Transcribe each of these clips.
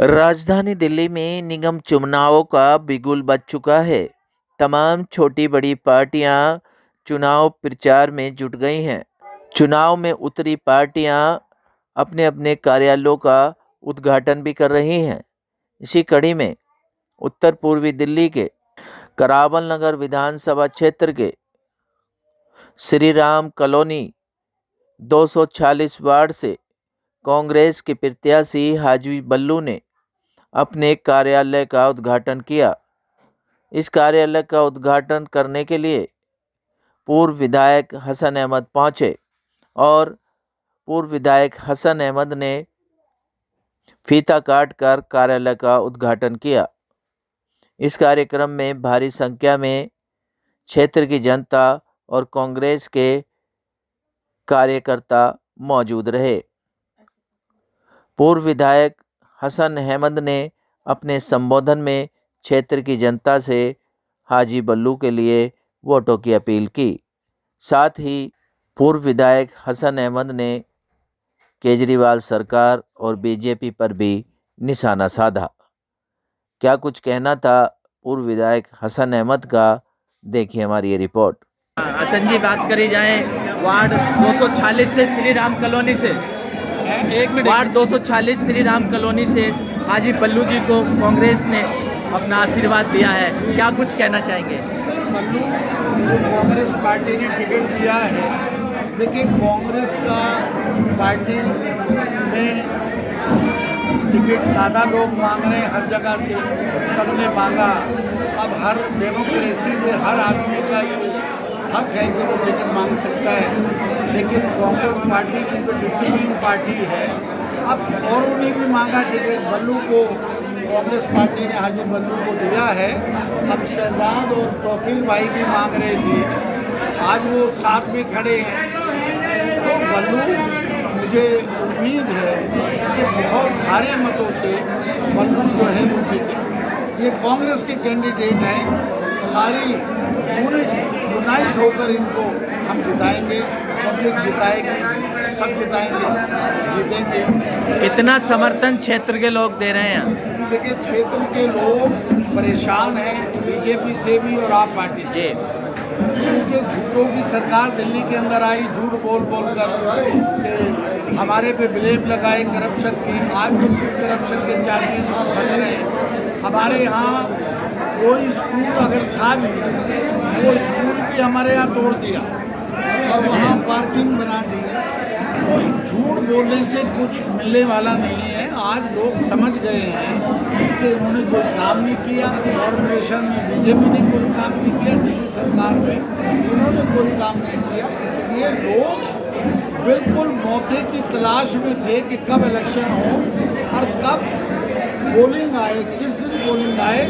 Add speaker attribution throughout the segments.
Speaker 1: राजधानी दिल्ली में निगम चुनावों का बिगुल बज चुका है। तमाम छोटी बड़ी पार्टियां चुनाव प्रचार में जुट गई हैं। चुनाव में उतरी पार्टियां अपने अपने कार्यालयों का उद्घाटन भी कर रही हैं। इसी कड़ी में उत्तर पूर्वी दिल्ली के करावल नगर विधानसभा क्षेत्र के श्री राम कॉलोनी 246 वार्ड से कांग्रेस के प्रत्याशी हाजी बल्लू ने अपने कार्यालय का उद्घाटन किया। इस कार्यालय का उद्घाटन करने के लिए पूर्व विधायक हसन अहमद पहुंचे और पूर्व विधायक हसन अहमद ने फीता काटकर कार्यालय का उद्घाटन किया। इस कार्यक्रम में भारी संख्या में क्षेत्र की जनता और कांग्रेस के कार्यकर्ता मौजूद रहे। पूर्व विधायक हसन अहमद ने अपने संबोधन में क्षेत्र की जनता से हाजी बल्लू के लिए वोटों की अपील की। साथ ही पूर्व विधायक हसन अहमद ने केजरीवाल सरकार और बीजेपी पर भी निशाना साधा। क्या कुछ कहना था पूर्व विधायक हसन अहमद का, देखिए हमारी ये रिपोर्ट।
Speaker 2: हसन जी, बात करी जाए वार्ड 246 से श्री राम कॉलोनी से, वार्ड 246 श्री राम कॉलोनी से हाजी बल्लू जी को कांग्रेस ने अपना आशीर्वाद दिया है, क्या कुछ कहना चाहेंगे?
Speaker 3: बल्लू कांग्रेस पार्टी ने टिकट दिया है। देखिए, कांग्रेस का पार्टी में टिकट ज़्यादा लोग मांग रहे हैं, हर जगह से सबने मांगा। अब हर डेमोक्रेसी में हर आदमी का ये हक है कि वो टिकट मांग सकता है, लेकिन कांग्रेस पार्टी की तो डिसिप्लिन पार्टी है। अब औरों ने भी मांगा टिकट, बल्लू को कांग्रेस पार्टी ने हाजी बल्लू को दिया है। अब शहजाद और तौकीर भाई भी मांग रहे थे, आज वो साथ में खड़े हैं। तो बल्लू, मुझे उम्मीद है कि बहुत भारी मतों से बल्लू जो है वो जीते। ये कांग्रेस के कैंडिडेट हैं, सारी यूनाइट होकर इनको हम जिताएंगे, पब्लिक जिताएगी, सब जिताएंगे, जीतेंगे।
Speaker 2: कितना समर्थन क्षेत्र के लोग दे रहे हैं?
Speaker 3: देखिए, क्षेत्र के लोग परेशान हैं बीजेपी से भी और आप पार्टी से, क्योंकि झूठों की सरकार दिल्ली के अंदर आई, झूठ बोल कर कि हमारे पे ब्लेम लगाए करप्शन की। आज तो करप्शन के चार्जेस फंस रहे हैं। हमारे यहाँ कोई स्कूल अगर था भी, वो स्कूल भी हमारे यहाँ तोड़ दिया और वहाँ पार्किंग बना दी। तो झूठ बोलने से कुछ मिलने वाला नहीं है। आज लोग समझ गए हैं कि उन्होंने कोई काम नहीं किया, कॉर्पोरेशन में बीजेपी ने कोई काम नहीं किया, दिल्ली सरकार में उन्होंने कोई काम नहीं किया। इसलिए लोग बिल्कुल मौके की तलाश में थे कि कब इलेक्शन हो और कब पोलिंग आए, किस दिन पोलिंग आए।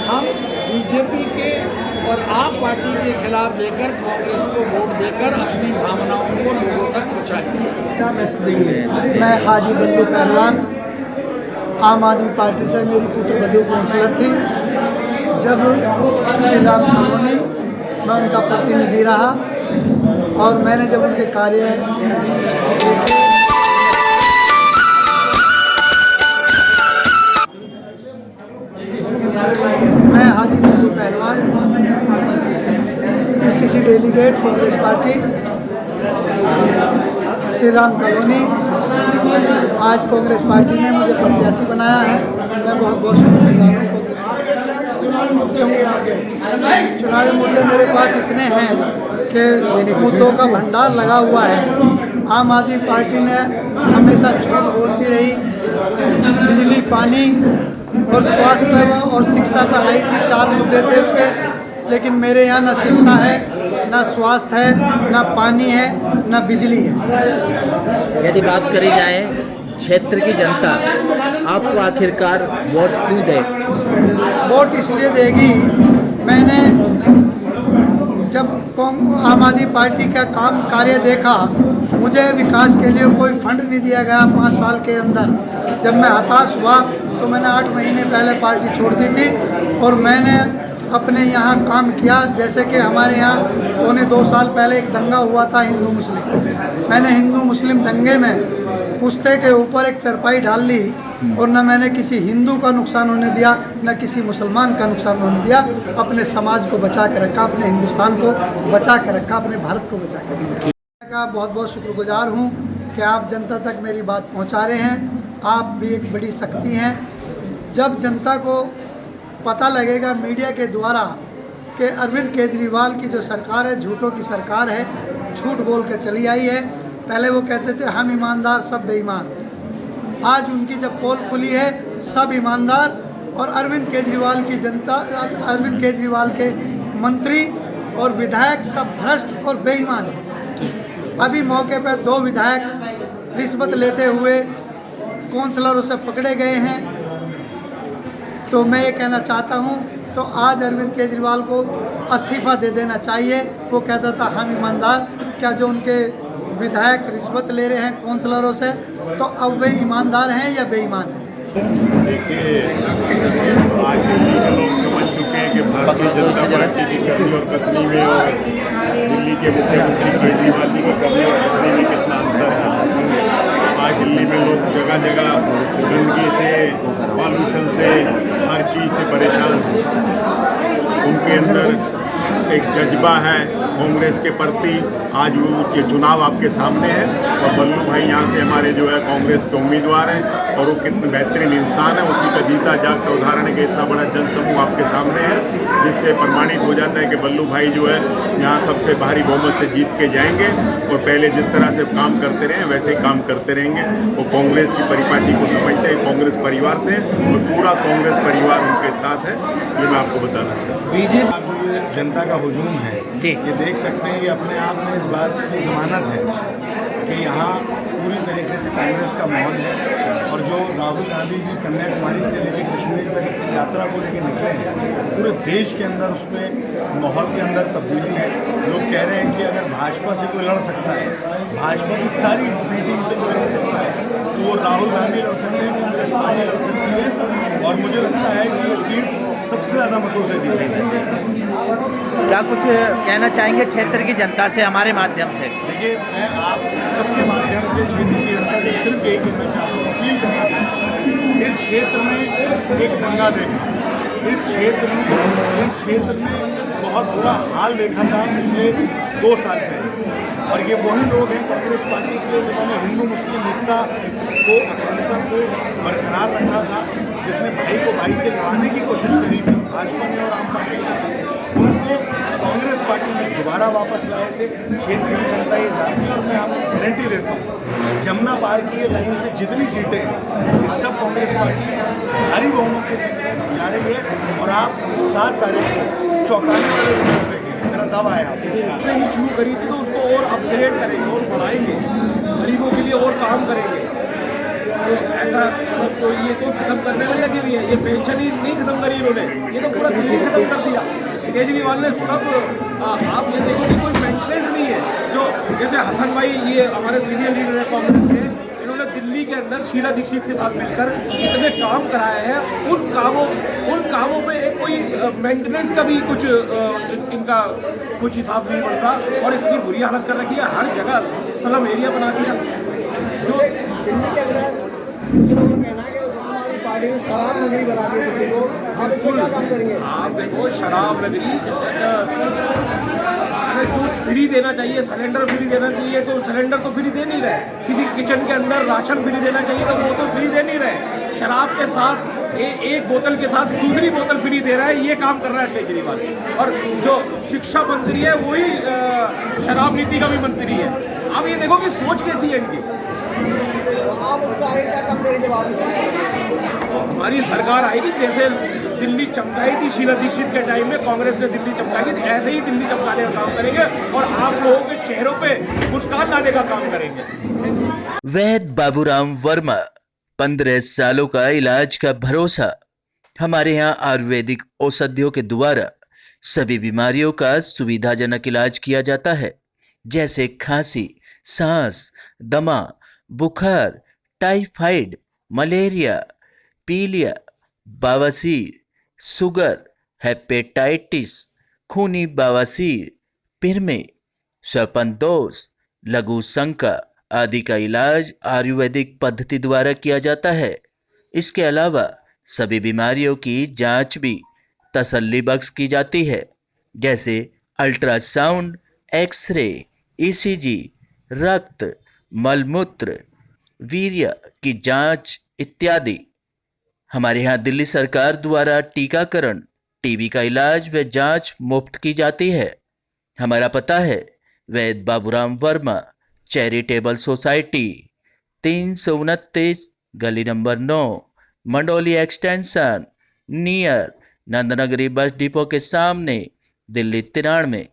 Speaker 3: हम बीजेपी के और आप पार्टी के खिलाफ देकर, कांग्रेस को वोट देकर अपनी भावनाओं को लोगों तक पहुँचाएंगे।
Speaker 4: क्या मैसेज देंगे? मैं हाजी बल्लू पहलवान, आम आदमी पार्टी से मेरी पुत्रवधू काउंसलर थी। जब श्री राम कॉलोनी मैं उनका प्रतिनिधि रहा और मैंने जब उनके कार्य मैं हाजी बल्लू पहलवान, PCC delegate Congress party Shri Ram colony. आज कांग्रेस पार्टी ने मुझे प्रत्याशी बनाया है, मैं बहुत बहुत शुक्रगुजार हूँ कांग्रेस पार्टी। चुनावी मुद्दे होंगे आगे? चुनावी मुद्दे मेरे पास इतने हैं कि मुद्दों का भंडार लगा हुआ है। आम आदमी पार्टी ने हमेशा झूठ बोलती रही। बिजली, पानी और स्वास्थ्य और शिक्षा पर आई थी, 4 मुद्दे थे उसके, लेकिन मेरे यहाँ ना शिक्षा है, ना स्वास्थ्य है, ना पानी है, ना बिजली है।
Speaker 2: यदि बात करी जाए क्षेत्र की जनता आपको आखिरकार वोट क्यों दे?
Speaker 4: वोट इसलिए देगी, मैंने जब आम आदमी पार्टी का काम कार्य देखा, मुझे विकास के लिए कोई फंड नहीं दिया गया 5 साल के अंदर। जब मैं हताश हुआ तो मैंने 8 महीने पहले पार्टी छोड़ दी थी और मैंने अपने यहाँ काम किया। जैसे कि हमारे यहाँ 1.25 साल पहले एक दंगा हुआ था हिंदू मुस्लिम, मैंने हिंदू मुस्लिम दंगे में पुश्ते के ऊपर एक चरपाई डाल ली और न मैंने किसी हिंदू का नुकसान होने दिया, न किसी मुसलमान का नुकसान होने दिया। अपने समाज को बचा के रखा, अपने हिंदुस्तान को बचा के रखा, अपने भारत को बचा के रखा। का बहुत बहुत शुक्रगुजार हूँ कि आप जनता तक मेरी बात पहुँचा रहे हैं। आप भी एक बड़ी शक्ति हैं। जब जनता को पता लगेगा मीडिया के द्वारा कि अरविंद केजरीवाल की जो सरकार है झूठों की सरकार है, झूठ बोल के चली आई है। पहले वो कहते थे हम ईमानदार सब बेईमान, आज उनकी जब पोल खुली है सब ईमानदार और अरविंद केजरीवाल की जनता, अरविंद केजरीवाल के मंत्री और विधायक सब भ्रष्ट और बेईमान हैं। अभी मौके पर 2 विधायक रिश्वत लेते हुए काउंसलरों से पकड़े गए हैं। तो मैं ये कहना चाहता हूँ, तो आज अरविंद केजरीवाल को इस्तीफा दे देना चाहिए। वो कहता था हम ईमानदार, क्या जो उनके विधायक रिश्वत ले रहे हैं काउंसलरों से, तो अब वे ईमानदार हैं या बेईमान हैं?
Speaker 5: देखिए, आज दिल्ली के लोग समझ चुके हैं कि भारतीय जनता पार्टी की कमी और कसनी में और दिल्ली के मुख्यमंत्री केजरीवाल जी की कमी और कसनी में कितना अंतर है। आज दिल्ली में लोग जगह जगह गंदगी से, पॉल्यूशन से, हर चीज़ से परेशान हैं। उनके अंदर एक जज्बा है कांग्रेस के प्रति। आज वो ये चुनाव आपके सामने है और बल्लू भाई यहाँ से हमारे जो है कांग्रेस के उम्मीदवार हैं और वो कितने बेहतरीन इंसान है, उसी का जीता जागता उदाहरण है कि इतना बड़ा जनसमूह आपके सामने है, जिससे प्रमाणित हो जाता है कि बल्लू भाई जो है यहाँ सबसे भारी बहुमत से जीत के जाएंगे और पहले जिस तरह से काम करते रहे वैसे ही काम करते रहेंगे। वो कांग्रेस की परिपाटी को समझते हैं, कांग्रेस परिवार से और पूरा कांग्रेस परिवार उनके साथ है, ये मैं आपको बताना चाहता हूँ।
Speaker 3: बीजेपी जो ये जनता का हुजूम है, ये देख सकते हैं, ये अपने आप में इस बात की ज़मानत है कि यहाँ पूरी तरीके से कांग्रेस का माहौल है। और जो राहुल गांधी जी कन्याकुमारी से लेकर कश्मीर तक अपनी यात्रा को लेकर निकले हैं, पूरे देश के अंदर उसमें माहौल के अंदर तब्दीली है। लोग कह रहे हैं कि अगर भाजपा से कोई लड़ सकता है, भाजपा की सारी मीटिंग से कोई लड़ सकता है, तो वो राहुल गांधी लड़ सकते हैं, कांग्रेस पार्टी लड़ सकती है। और मुझे लगता है कि ये सीट सबसे ज़्यादा मतों से जीतेगी।
Speaker 2: क्या कुछ कहना चाहेंगे क्षेत्र की जनता से हमारे माध्यम से?
Speaker 3: देखिए, मैं आप सबके माध्यम से क्षेत्र की जनता से सिर्फ यही कहना चाहता हूँ, अपील करना चाहता हूँ। इस क्षेत्र में एक दंगा देखा, इस क्षेत्र में बहुत बुरा हाल देखा था पिछले 2 साल पहले, और ये वही लोग हैं कांग्रेस पार्टी के जिन्होंने हिंदू मुस्लिम एकता को, अखंडता को बरकरार रखा था, जिसने भाई को भाई से लड़ाने की कोशिश करी थी भाजपा ने और आम पार्टी ने, उनको कांग्रेस पार्टी में दोबारा वापस लाए थे। क्षेत्र की जनता ये जानती है और मैं आपको गारंटी देता हूँ, जमुना पार की ये लाइन से जितनी सीटें हैं ये सब कांग्रेस पार्टी भारी बहुमत से जा रही है। और आप 7 तारीख को चौंकाने वाले वोट देखेंगे, मेरा दावा है।
Speaker 6: आपने ही शुरू करी थी तो उसको और अपग्रेड करेंगे और बढ़ाएंगे, गरीबों के लिए और काम करेंगे। तो ऐसा तो ये तो खत्म करने में लगी हुई है, ये पेंशन ही नहीं खत्म करी इन्होंने, ये तो पूरा दिल्ली खत्म कर दिया केजरीवाल ने सब। आप ये देखो कि कोई मेंटेनेंस नहीं है। जो जैसे हसन भाई, ये हमारे सीनियर लीडर है कांग्रेस के, इन्होंने दिल्ली के अंदर शीला दीक्षित के साथ मिलकर इतने काम कराए हैं, उन कामों में एक कोई मेंटेनेंस का भी कुछ इनका कुछ हिसाब नहीं बनता और इतनी बुरी हालत कर रखी है, हर जगह स्लम एरिया बना दिया। जो दिल्ली के अंदर कहना है कि पार्टी ने शराब नगरी बना दी दिल्ली को, आप इसमें क्या काम करेंगे? आप देखो, शराब नगरी जो फ्री देना चाहिए, सिलेंडर फ्री देना चाहिए, तो सिलेंडर तो फ्री दे नहीं रहे। किसी किचन के अंदर राशन फ्री देना चाहिए तो वो तो फ्री दे नहीं रहे। शराब के साथ एक बोतल के साथ दूसरी बोतल फ्री दे रहा है, ये काम कर रहा है केजरीवाल। और जो शिक्षा मंत्री है वही शराब नीति का भी मंत्री है। आप ये देखो कि सोच कैसी है इनकी। आप उसको आगे क्या काम करेंगे? हमारी सरकार आएगी, जैसे दिल्ली चमकाई थी शीला दीक्षित के टाइम में, कांग्रेस ने दिल्ली चमकाई थी, ऐसे ही दिल्ली चमकाने का काम करेंगे और आप लोगों के चेहरों पे मुस्कान लाने का काम करेंगे।
Speaker 1: वैद्य बाबूराम वर्मा, 15 सालों का इलाज का भरोसा। हमारे यहाँ आयुर्वेदिक औषधियों के द्वारा सभी बीमारियों का सुविधाजनक इलाज किया जाता है, जैसे खांसी, सांस, दमा, बुखार, टाइफाइड, मलेरिया, पीलिया, बवासीर, शुगर, हेपेटाइटिस, खूनी बवासीर, पिरमे, श्वापनदोष, लघु शंका आदि का इलाज आयुर्वेदिक पद्धति द्वारा किया जाता है। इसके अलावा सभी बीमारियों की जांच भी तसल्ली बख्श की जाती है, जैसे अल्ट्रासाउंड, एक्सरे, ईसीजी, रक्त, मलमूत्र, वीर्य की जांच इत्यादि। हमारे यहाँ दिल्ली सरकार द्वारा टीकाकरण, टीबी का इलाज व जांच मुफ्त की जाती है। हमारा पता है वैद बाबूराम वर्मा चैरिटेबल सोसाइटी, 329 गली number 9, Mandoli extension, near Nand Nagri bus depot के सामने, दिल्ली 93।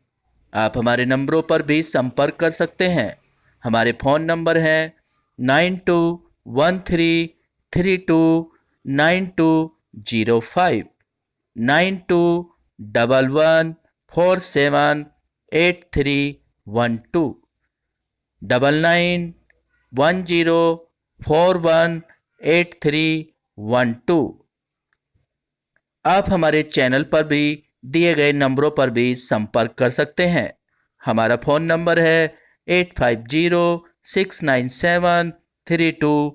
Speaker 1: आप हमारे नंबरों पर भी संपर्क कर सकते हैं। हमारे फ़ोन नंबर हैं 9213329205, 9211478312, 9910418312। आप हमारे चैनल पर भी दिए गए नंबरों पर भी संपर्क कर सकते हैं। हमारा फ़ोन नंबर है 85069732